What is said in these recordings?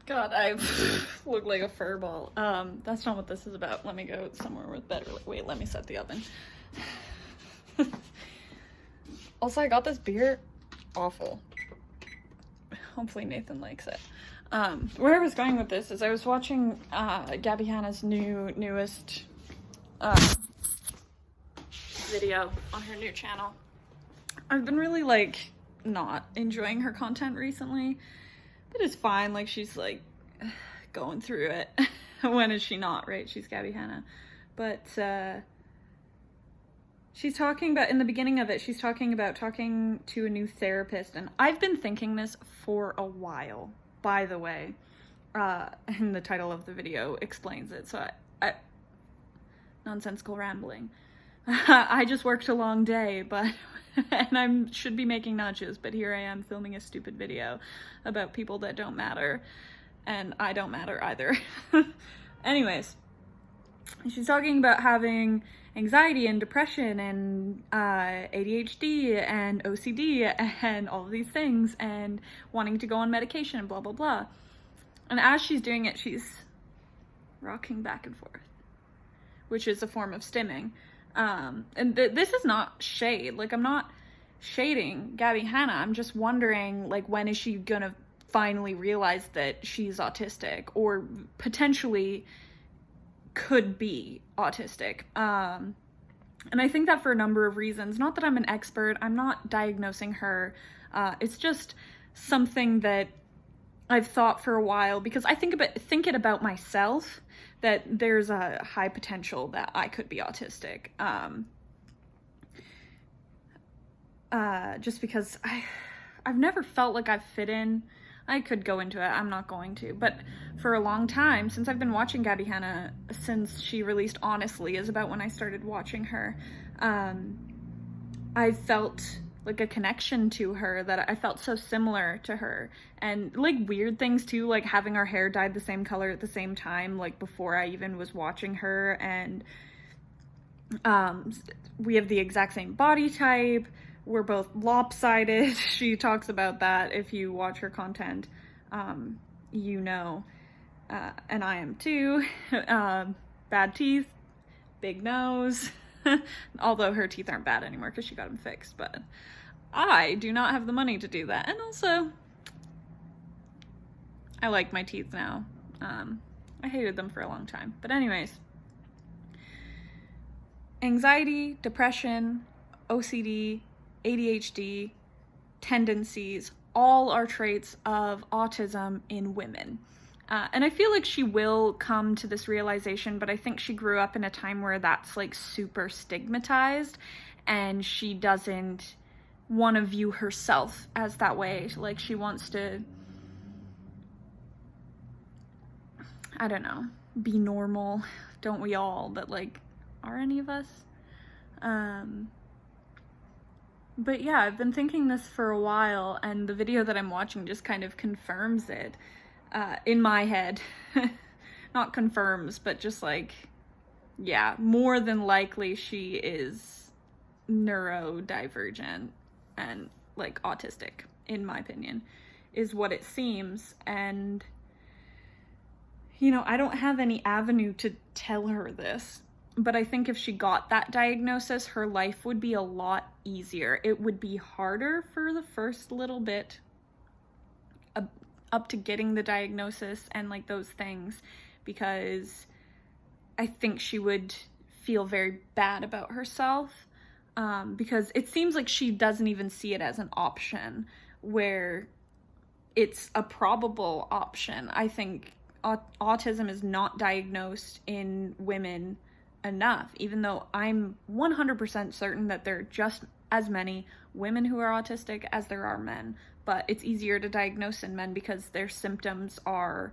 God, I look like a furball. That's not what this is about. Let me go somewhere with better. Wait, let me set the oven. Also, I got this beer. Awful. Hopefully Nathan likes it. Where I was going with this is I was watching Gabbie Hanna's newest video on her new channel. I've been really, like, not enjoying her content recently. But it's fine, like, she's, like, going through it. When is she not, right? She's Gabbie Hanna. But, she's talking about, in the beginning of it, she's talking about talking to a new therapist. And I've been thinking this for a while, by the way. And the title of the video explains it. So, nonsensical rambling. I just worked a long day, but... and I should be making nachos, but here I am filming a stupid video about people that don't matter, and I don't matter either. Anyways, she's talking about having anxiety and depression and ADHD and OCD and all of these things and wanting to go on medication and blah, blah, blah. And as she's doing it, she's rocking back and forth, which is a form of stimming. And this is not shade. Like, I'm not shading Gabbie Hanna. I'm just wondering, like, when is she gonna finally realize that she's autistic or potentially could be autistic? And I think that for a number of reasons. Not that I'm an expert. I'm not diagnosing her. It's just something that I've thought for a while because I think it about myself, that there's a high potential that I could be autistic. Just because I've never felt like I've fit in. I could go into it, I'm not going to. But for a long time, since I've been watching Gabbie Hanna, since she released Honestly, is about when I started watching her, I felt like a connection to her, that I felt so similar to her. And like weird things too, like having our hair dyed the same color at the same time, like before I even was watching her. And we have the exact same body type. We're both lopsided. She talks about that. If you watch her content, you know, and I am too. Bad teeth, big nose. Although her teeth aren't bad anymore because she got them fixed, but I do not have the money to do that. And also, I like my teeth now. I hated them for a long time. But anyways, anxiety, depression, OCD, ADHD, tendencies, all are traits of autism in women. And I feel like she will come to this realization, but I think she grew up in a time where that's like super stigmatized and she doesn't want to view herself as that way. Like she wants to, I don't know, be normal. Don't we all? But like, are any of us? But yeah, I've been thinking this for a while, and the video that I'm watching just kind of confirms it in my head. Not confirms, but just like, yeah, more than likely she is neurodivergent and like autistic, in my opinion, is what it seems. And, you know, I don't have any avenue to tell her this. But I think if she got that diagnosis, her life would be a lot easier. It would be harder for the first little bit up to getting the diagnosis and like those things, because I think she would feel very bad about herself, because it seems like she doesn't even see it as an option where it's a probable option. I think autism is not diagnosed in women enough, even though I'm 100% certain that there are just as many women who are autistic as there are men, but it's easier to diagnose in men because their symptoms are,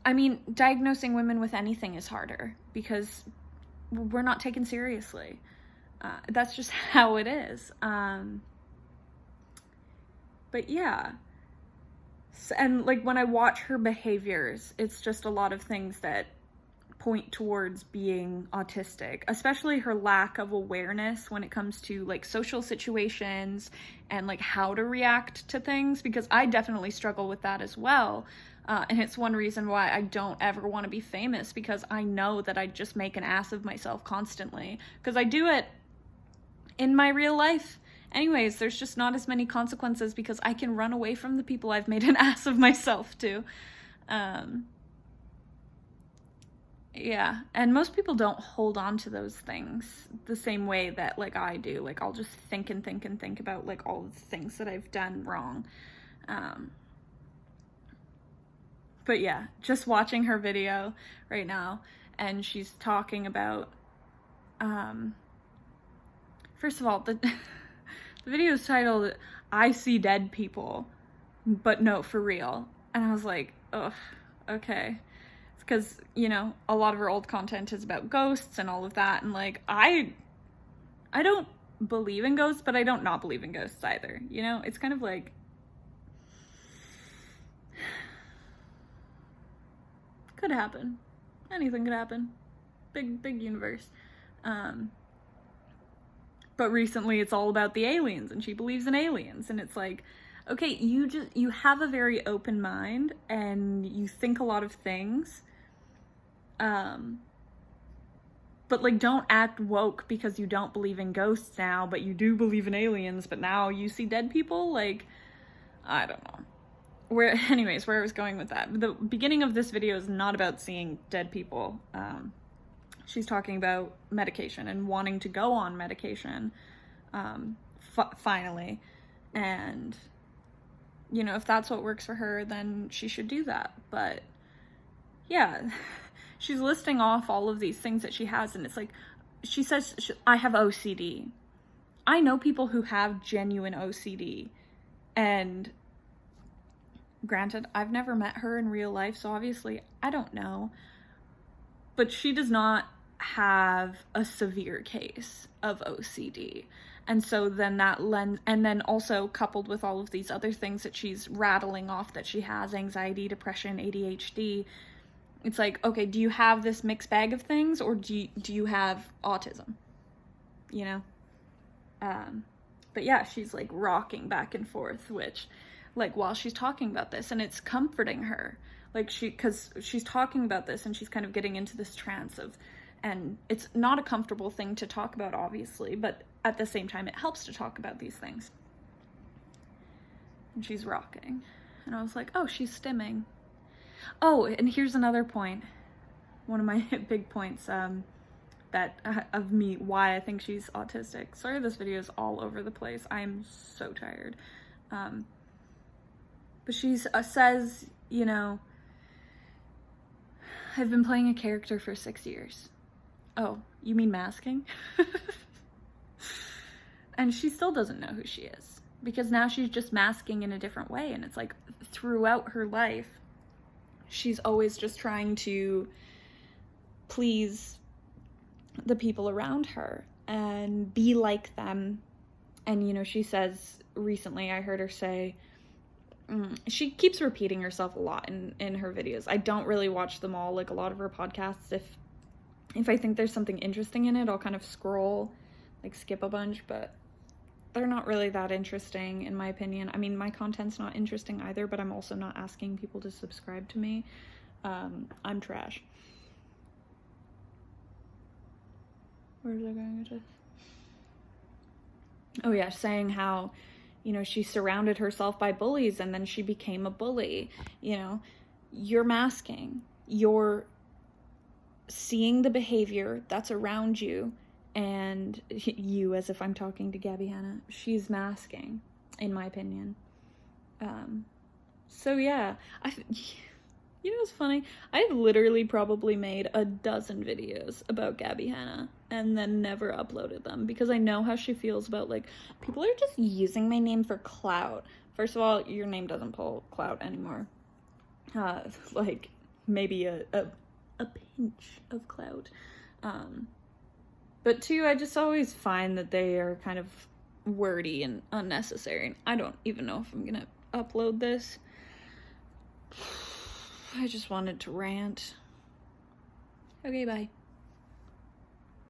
I mean, diagnosing women with anything is harder because we're not taken seriously. That's just how it is. But yeah, and like when I watch her behaviors, it's just a lot of things that point towards being autistic, especially her lack of awareness when it comes to like social situations and like how to react to things, because I definitely struggle with that as well. And it's one reason why I don't ever want to be famous, because I know that I just make an ass of myself constantly, because I do it in my real life. Anyways, there's just not as many consequences because I can run away from the people I've made an ass of myself to. Yeah, and most people don't hold on to those things the same way that like I do. Like I'll just think and think and think about like all the things that I've done wrong. But yeah, just watching her video right now, and she's talking about, first of all, the video is titled, "I See Dead People, but no, for real." And I was like, ugh, okay. It's because, you know, a lot of her old content is about ghosts and all of that, and like, I don't believe in ghosts, but I don't not believe in ghosts either, you know? It's kind of like, could happen. Anything could happen. Big universe. But recently it's all about the aliens, and she believes in aliens, and it's like, okay, you have a very open mind and you think a lot of things, but like, don't act woke because you don't believe in ghosts now, but you do believe in aliens, but now you see dead people. Like, I don't know. Anyways, where I was going with that, the beginning of this video is not about seeing dead people. She's talking about medication and wanting to go on medication, finally. And, you know, if that's what works for her, then she should do that. But yeah, she's listing off all of these things that she has, and it's like, she says, I have OCD. I know people who have genuine OCD, and granted, I've never met her in real life, so obviously I don't know, but she does not have a severe case of OCD. And so then that lens, and then also coupled with all of these other things that she's rattling off that she has, anxiety, depression, ADHD, it's like, okay, do you have this mixed bag of things, or do you have autism? You know? But yeah, she's like rocking back and forth, which, like, while she's talking about this, and it's comforting her, like, because she's talking about this and she's kind of getting into this trance of, and it's not a comfortable thing to talk about, obviously, but at the same time, it helps to talk about these things. And she's rocking. And I was like, oh, she's stimming. Oh, and here's another point. One of my big points, that of me, why I think she's autistic. Sorry, this video is all over the place. I'm so tired. But she says, you know, I've been playing a character for 6 years. Oh, you mean masking? And she still doesn't know who she is, because now she's just masking in a different way. And it's like, throughout her life, she's always just trying to please the people around her and be like them. And, you know, she says recently, I heard her say, she keeps repeating herself a lot in her videos. I don't really watch them all, like a lot of her podcasts. If I think there's something interesting in it, I'll kind of scroll, like skip a bunch, but they're not really that interesting in my opinion. I mean, my content's not interesting either, but I'm also not asking people to subscribe to me. I'm trash. Where's I going with this? Oh yeah, saying how, you know, she surrounded herself by bullies and then she became a bully. You know, you're masking. You're seeing the behavior that's around you, and you, as if I'm talking to Gabbie Hanna, she's masking, in my opinion. So yeah, you know what's funny? I've literally probably made a dozen videos about Gabbie Hanna and then never uploaded them, because I know how she feels about, like, people are just using my name for clout. First of all, your name doesn't pull clout anymore. Like, maybe a pinch of clout. But two, I just always find that they are kind of wordy and unnecessary. I don't even know if I'm gonna upload this. I just wanted to rant. Okay, bye.